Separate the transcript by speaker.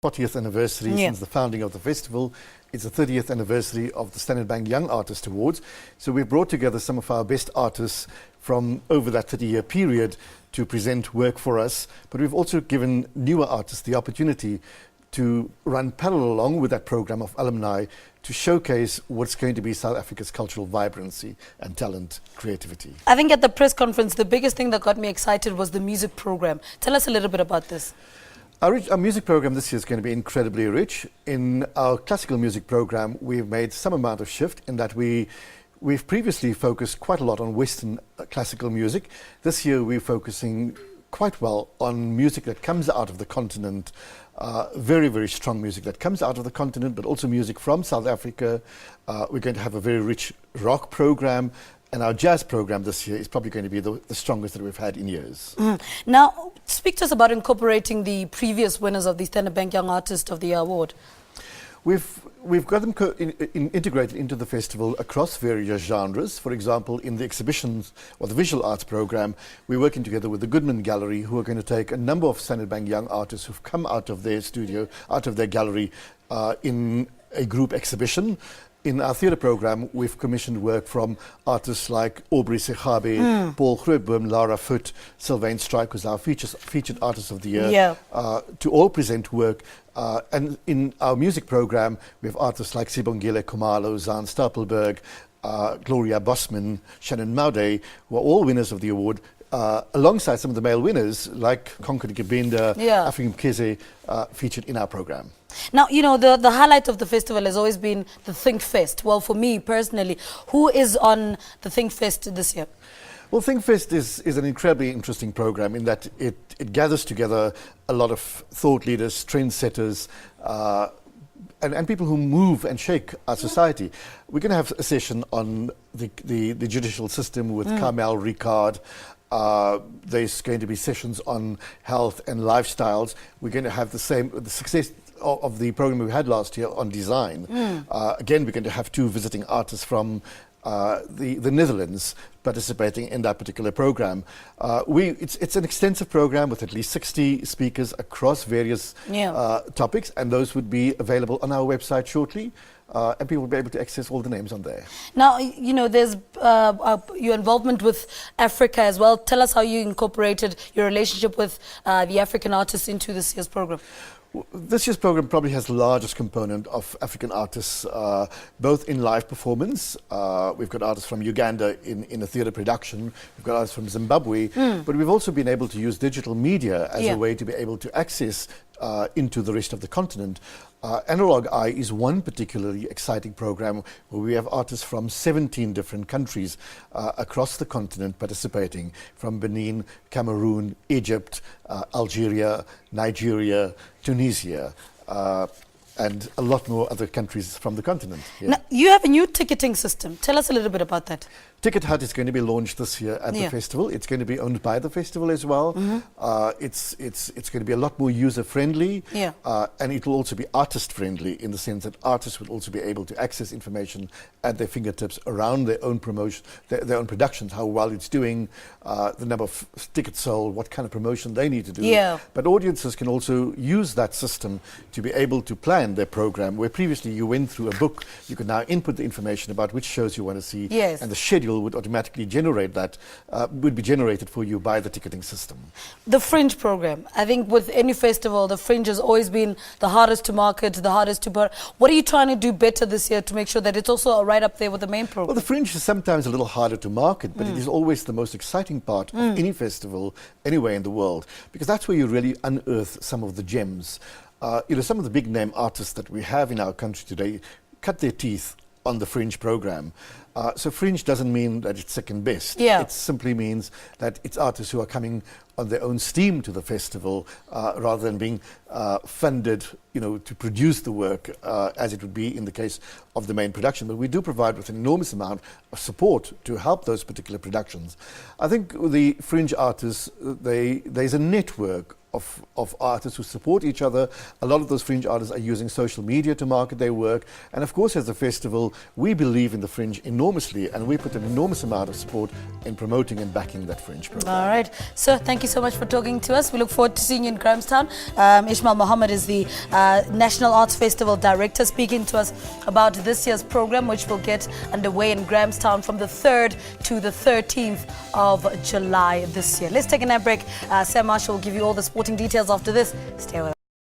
Speaker 1: 40th anniversary since the founding of the festival. It's the 30th anniversary of the Standard Bank Young Artist Awards. So we've brought together some of our best artists from over that 30-year period to present work for us. But we've also given newer artists the opportunity to run parallel along with that program of alumni to showcase what's going to be South Africa's cultural vibrancy and talent, creativity.
Speaker 2: I think at the press conference, the biggest thing that got me excited was the music program. Tell us a little bit about this.
Speaker 1: Our music program this year is going to be incredibly rich. In our classical music program, we've made some amount of shift in that we've previously focused quite a lot on Western classical music. This year we're focusing quite well on music that comes out of the continent, very, very strong music that comes out of the continent, but also music from South Africa. We're going to have a very rich rock program. And our jazz program this year is probably going to be the strongest that we've had in years.
Speaker 2: Now, speak to us about incorporating the previous winners of the Standard Bank Young Artist of the Year Award.
Speaker 1: We've got them integrated into the festival across various genres. For example, in the exhibitions or the visual arts program, we're working together with the Goodman Gallery, who are going to take a number of Standard Bank Young artists who've come out of their studio, out of their gallery, in a group exhibition. In our theatre program, we've commissioned work from artists like Aubrey Segabe, Paul Grootboom, Lara Foot, Sylvain Strike, who's our featured artist of the year, to all present work. And in our music program, we have artists like Sibongile Khumalo, Zaan Stapelberg, Gloria Bosman, Shannon Maude, who are all winners of the award, alongside some of the male winners like Concord Gibinda, African Mkhize, featured in our program.
Speaker 2: Now, you know, the highlight of the festival has always been the Think Fest. Well, for me personally, who is on the Think Fest this year?
Speaker 1: Well, Think Fest is an incredibly interesting program in that it gathers together a lot of thought leaders, trendsetters, and people who move and shake our society. We're going to have a session on the judicial system with Carmel Ricard. There's going to be sessions on health and lifestyles. We're going to have the success of the program we had last year on design. Again, we're going to have two visiting artists from the Netherlands participating in that particular program. It's an extensive program with at least 60 speakers across various topics, and those would be available on our website shortly. And people will be able to access all the names on there. Now,
Speaker 2: you know, there's your involvement with Africa as well. Tell us how you incorporated your relationship with the African artists into this year's program.
Speaker 1: This year's program probably has the largest component of African artists, both in live performance. We've got artists from Uganda in a theatre production. We've got artists from Zimbabwe. But we've also been able to use digital media as a way to be able to access into the rest of the continent. Analog Eye is one particularly exciting program where we have artists from 17 different countries across the continent participating, from Benin, Cameroon, Egypt, Algeria, Nigeria, Tunisia, and a lot more other countries from the continent.
Speaker 2: Now, you have a new ticketing system. Tell us a little bit about that.
Speaker 1: Ticket Hut is going to be launched this year at the festival. It's going to be owned by the festival as well. It's going to be a lot more user-friendly, and it will also be artist-friendly in the sense that artists will also be able to access information at their fingertips around their own promotion, their own productions, how well it's doing, the number of tickets sold, what kind of promotion they need to do. But audiences can also use that system to be able to plan their program, where previously you went through a book, you can now input the information about which shows you want to see, and the schedule would automatically generate that, would be generated for you by the ticketing system.
Speaker 2: The Fringe program, I think with any festival, the Fringe has always been the hardest to market, the hardest to put. What are you trying to do better this year to make sure that it's also right up there with the main program?
Speaker 1: Well, the Fringe is sometimes a little harder to market, but it is always the most exciting part of any festival anywhere in the world, because that's where you really unearth some of the gems. You know, some of the big name artists that we have in our country today cut their teeth on the Fringe program. So Fringe doesn't mean that it's second best. It simply means that it's artists who are coming on their own steam to the festival, rather than being funded, you know, to produce the work as it would be in the case of the main production. But we do provide with an enormous amount of support to help those particular productions. I think the Fringe artists, there's a network of artists who support each other. A lot of those fringe artists are using social media to market their work. And of course, as a festival, we believe in the fringe enormously, and we put an enormous amount of support in promoting and backing that fringe program.
Speaker 2: All right. Sir, thank you so much for talking to us. We look forward to seeing you in Grahamstown. Ishmael Mohamed is the National Arts Festival Director, speaking to us about this year's program, which will get underway in Grahamstown from the 3rd to the 13th of July this year. Let's take a break. Sam Marshall will give you all the sporting details after this. Stay with us.